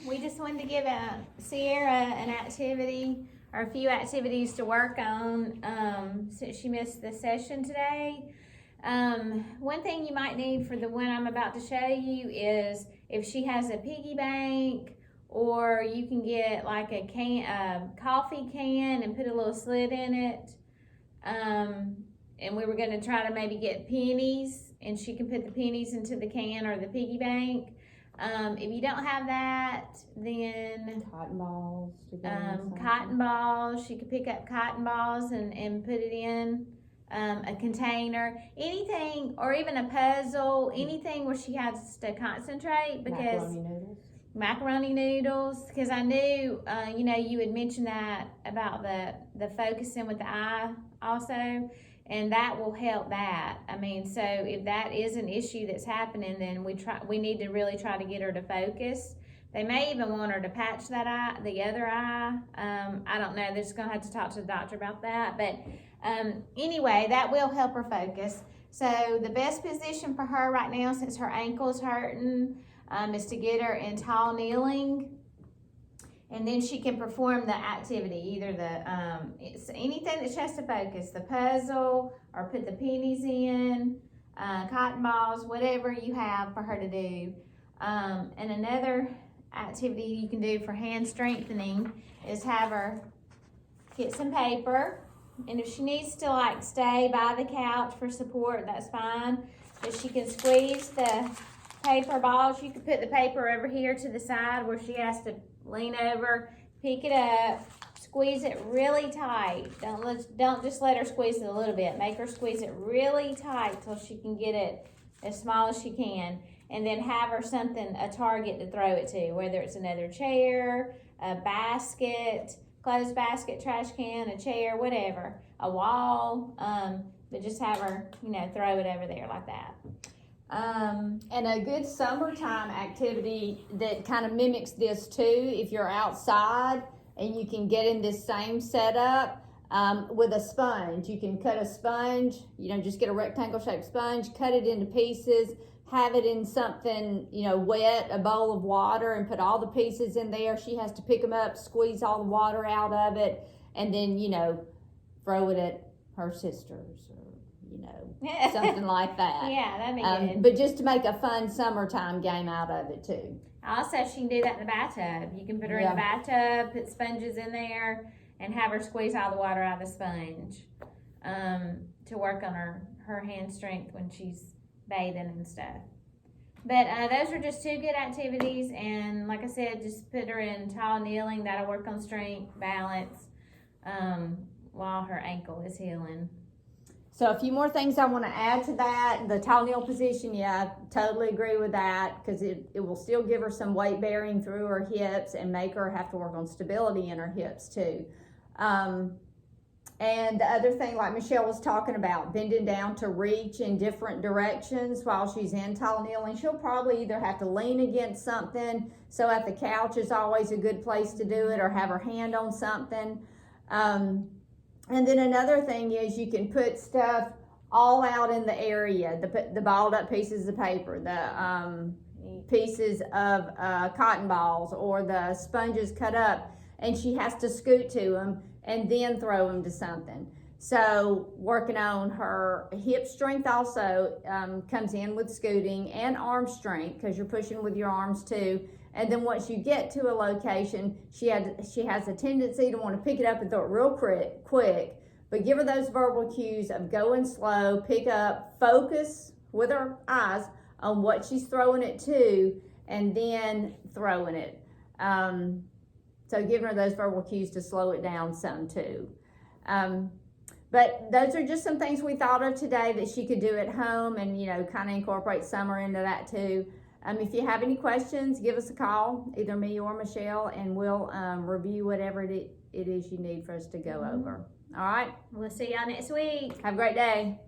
we just wanted to give Sierra an activity or a few activities to work on since she missed the session today. One thing you might need for the one I'm about to show you is if she has a piggy bank, or you can get like a coffee can and put a little slit in it. And we were going to try to maybe get pennies, and she can put the pennies into the can or the piggy bank. If you don't have that, then cotton balls. Cotton balls. She could pick up cotton balls and put it in a container. Anything, or even a puzzle. Anything where she has to concentrate, because macaroni noodles. Because I knew, you had mentioned that about the focusing with the eye also. And that will help that. I mean, so if that is an issue that's happening, then we need to really try to get her to focus. They may even want her to patch that eye, the other eye. I don't know. They're just going to have to talk to the doctor about that. But anyway, that will help her focus. So the best position for her right now, since her ankle's hurting, is to get her in tall kneeling. And then she can perform the activity, either it's anything that she has to focus, the puzzle, or put the pennies in, cotton balls, whatever you have for her to do. And another activity you can do for hand strengthening is have her get some paper. And if she needs to stay by the couch for support, that's fine. But she can squeeze the paper balls. You can put the paper over here to the side where she has to lean over, pick it up, squeeze it really tight. Don't just let her squeeze it a little bit. Make her squeeze it really tight till she can get it as small as she can. And then have her a target to throw it to, whether it's another chair, a basket, clothes basket, trash can, a chair, whatever, a wall. But just have her, throw it over there like that. And a good summertime activity that kind of mimics this too, if you're outside and you can get in this same setup with a sponge. You can cut a sponge, just get a rectangle shaped sponge, cut it into pieces, have it in something, wet, a bowl of water, and put all the pieces in there. She has to pick them up, squeeze all the water out of it, and then, throw it at her sisters. Something like that. Yeah, that'd be good. But just to make a fun summertime game out of it too. Also, she can do that in the bathtub. You can put her in the bathtub, put sponges in there, and have her squeeze all the water out of the sponge to work on her hand strength when she's bathing and stuff. But those are just two good activities. And like I said, just put her in tall kneeling. That'll work on strength, balance, while her ankle is healing. So a few more things I want to add to that. The tall kneel position, I totally agree with that, because it will still give her some weight bearing through her hips and make her have to work on stability in her hips too. And the other thing, like Michelle was talking about, bending down to reach in different directions while she's in tall kneeling. She'll probably either have to lean against something, so at the couch is always a good place to do it, or have her hand on something. And then another thing is you can put stuff all out in the area, the balled up pieces of paper, the pieces of cotton balls, or the sponges cut up, and she has to scoot to them and then throw them to something. So working on her hip strength also comes in with scooting, and arm strength, because you're pushing with your arms too. And then once you get to a location, she has a tendency to want to pick it up and throw it real quick. But give her those verbal cues of going slow, pick up, focus with her eyes on what she's throwing it to, and then throwing it. So giving her those verbal cues to slow it down some too. But those are just some things we thought of today that she could do at home, and kind of incorporate summer into that too. If you have any questions, give us a call, either me or Michelle, and we'll review whatever it is you need for us to go over. All right? We'll see y'all next week. Have a great day.